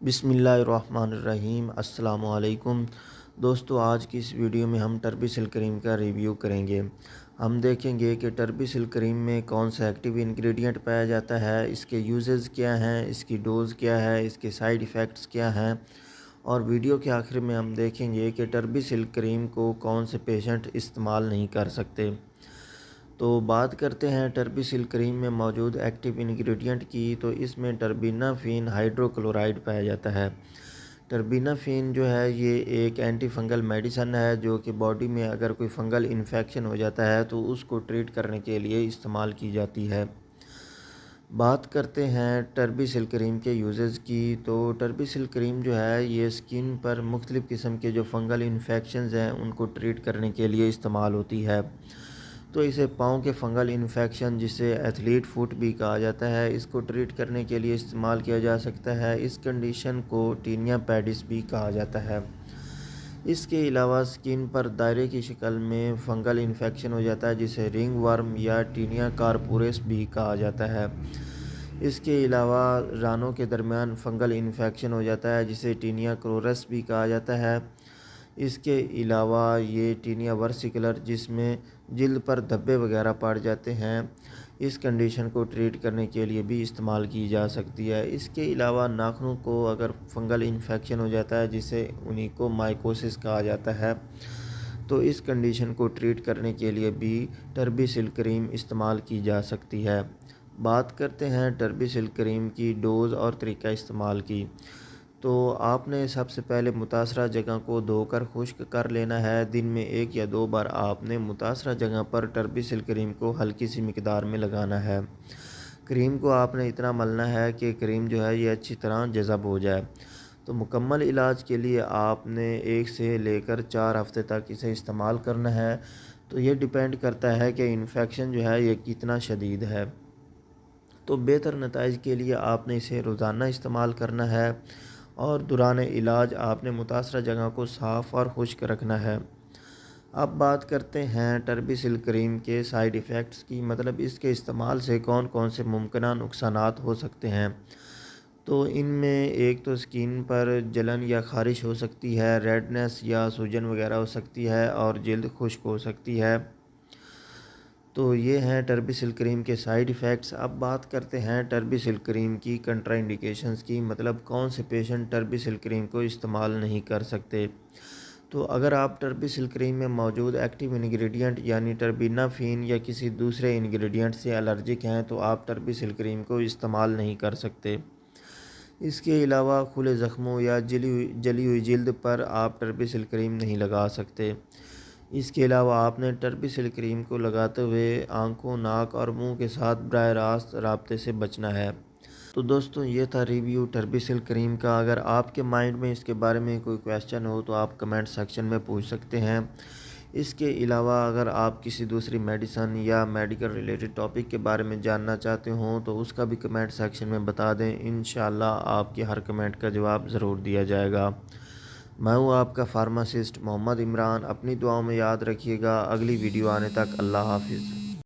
بسم اللہ الرحمن الرحیم۔ السلام علیکم دوستو، آج کی اس ویڈیو میں ہم ٹربیسل کریم کا ریویو کریں گے۔ ہم دیکھیں گے کہ ٹربیسل کریم میں کون سا ایکٹیو انگریڈینٹ پایا جاتا ہے، اس کے یوزز کیا ہیں، اس کی ڈوز کیا ہے، اس کے سائیڈ ایفیکٹس کیا ہیں، اور ویڈیو کے آخر میں ہم دیکھیں گے کہ ٹربیسل کریم کو کون سے پیشنٹ استعمال نہیں کر سکتے۔ تو بات کرتے ہیں ٹربیسل کریم میں موجود ایکٹیو انگریڈینٹ کی، تو اس میں ٹربینافین ہائیڈرو کلورائڈ پایا جاتا ہے۔ ٹربینافین جو ہے یہ ایک اینٹی فنگل میڈیسن ہے جو کہ باڈی میں اگر کوئی فنگل انفیکشن ہو جاتا ہے تو اس کو ٹریٹ کرنے کے لیے استعمال کی جاتی ہے۔ بات کرتے ہیں ٹربیسل کریم کے یوزز کی، تو ٹربیسل کریم جو ہے یہ اسکن پر مختلف قسم کے جو فنگل انفیکشنز ہیں ان کو ٹریٹ کرنے کے لیے استعمال ہوتی ہے۔ تو اسے پاؤں کے فنگل انفیکشن جسے ایتھلیٹ فوٹ بھی کہا جاتا ہے، اس کو ٹریٹ کرنے کے لیے استعمال کیا جا سکتا ہے۔ اس کنڈیشن کو ٹینیا پیڈس بھی کہا جاتا ہے۔ اس کے علاوہ اسکن پر دائرے کی شکل میں فنگل انفیکشن ہو جاتا ہے جسے رنگ ورم یا ٹینیا کارپورس بھی کہا جاتا ہے۔ اس کے علاوہ رانوں کے درمیان فنگل انفیکشن ہو جاتا ہے جسے ٹینیا کروریس بھی کہا جاتا ہے۔ اس کے علاوہ یہ ٹینیا ورسیکولر جس میں جلد پر دھبے وغیرہ پڑ جاتے ہیں، اس کنڈیشن کو ٹریٹ کرنے کے لیے بھی استعمال کی جا سکتی ہے۔ اس کے علاوہ ناخنوں کو اگر فنگل انفیکشن ہو جاتا ہے جسے اونیکومائکوسس کہا جاتا ہے، تو اس کنڈیشن کو ٹریٹ کرنے کے لیے بھی ٹربیسل کریم استعمال کی جا سکتی ہے۔ بات کرتے ہیں ٹربیسل کریم کی ڈوز اور طریقہ استعمال کی، تو آپ نے سب سے پہلے متاثرہ جگہ کو دھو کر خشک کر لینا ہے۔ دن میں 1 یا 2 بار آپ نے متاثرہ جگہ پر ٹربیسل کریم کو ہلکی سی مقدار میں لگانا ہے۔ کریم کو آپ نے اتنا ملنا ہے کہ کریم جو ہے یہ اچھی طرح جذب ہو جائے۔ تو مکمل علاج کے لیے آپ نے 1 سے لے کر 4 ہفتے تک اسے استعمال کرنا ہے۔ تو یہ ڈیپینڈ کرتا ہے کہ انفیکشن جو ہے یہ کتنا شدید ہے۔ تو بہتر نتائج کے لیے آپ نے اسے روزانہ استعمال کرنا ہے، اور دوران علاج آپ نے متاثرہ جگہ کو صاف اور خشک رکھنا ہے۔ اب بات کرتے ہیں ٹربیسل کریم کے سائیڈ ایفیکٹس کی، مطلب اس کے استعمال سے کون کون سے ممکنہ نقصانات ہو سکتے ہیں۔ تو ان میں ایک تو اسکن پر جلن یا خارش ہو سکتی ہے، ریڈنس یا سوجن وغیرہ ہو سکتی ہے، اور جلد خشک ہو سکتی ہے۔ تو یہ ہیں ٹربیسل کریم کے سائیڈ ایفیکٹس۔ اب بات کرتے ہیں ٹربیسل کریم کی کنٹرا انڈیکیشنز کی، مطلب کون سے پیشنٹ ٹربیسل کریم کو استعمال نہیں کر سکتے۔ تو اگر آپ ٹربیسل کریم میں موجود ایکٹیو انگریڈینٹ یعنی ٹربینافین یا کسی دوسرے انگریڈینٹ سے الرجک ہیں تو آپ ٹربیسل کریم کو استعمال نہیں کر سکتے۔ اس کے علاوہ کھلے زخموں یا جلی ہوئی جلد پر آپ ٹربیسل کریم نہیں لگا سکتے۔ اس کے علاوہ آپ نے ٹربیسل کریم کو لگاتے ہوئے آنکھوں، ناک اور منہ کے ساتھ براہ راست رابطے سے بچنا ہے۔ تو دوستوں یہ تھا ریویو ٹربیسل کریم کا۔ اگر آپ کے مائنڈ میں اس کے بارے میں کوئی کویسچن ہو تو آپ کمنٹ سیکشن میں پوچھ سکتے ہیں۔ اس کے علاوہ اگر آپ کسی دوسری میڈیسن یا میڈیکل ریلیٹڈ ٹاپک کے بارے میں جاننا چاہتے ہوں تو اس کا بھی کمنٹ سیکشن میں بتا دیں، انشاءاللہ آپ کے ہر کمنٹ کا جواب ضرور دیا جائے گا۔ میں ہوں آپ کا فارماسسٹ محمد عمران۔ اپنی دعاؤں میں یاد رکھیے گا۔ اگلی ویڈیو آنے تک اللہ حافظ۔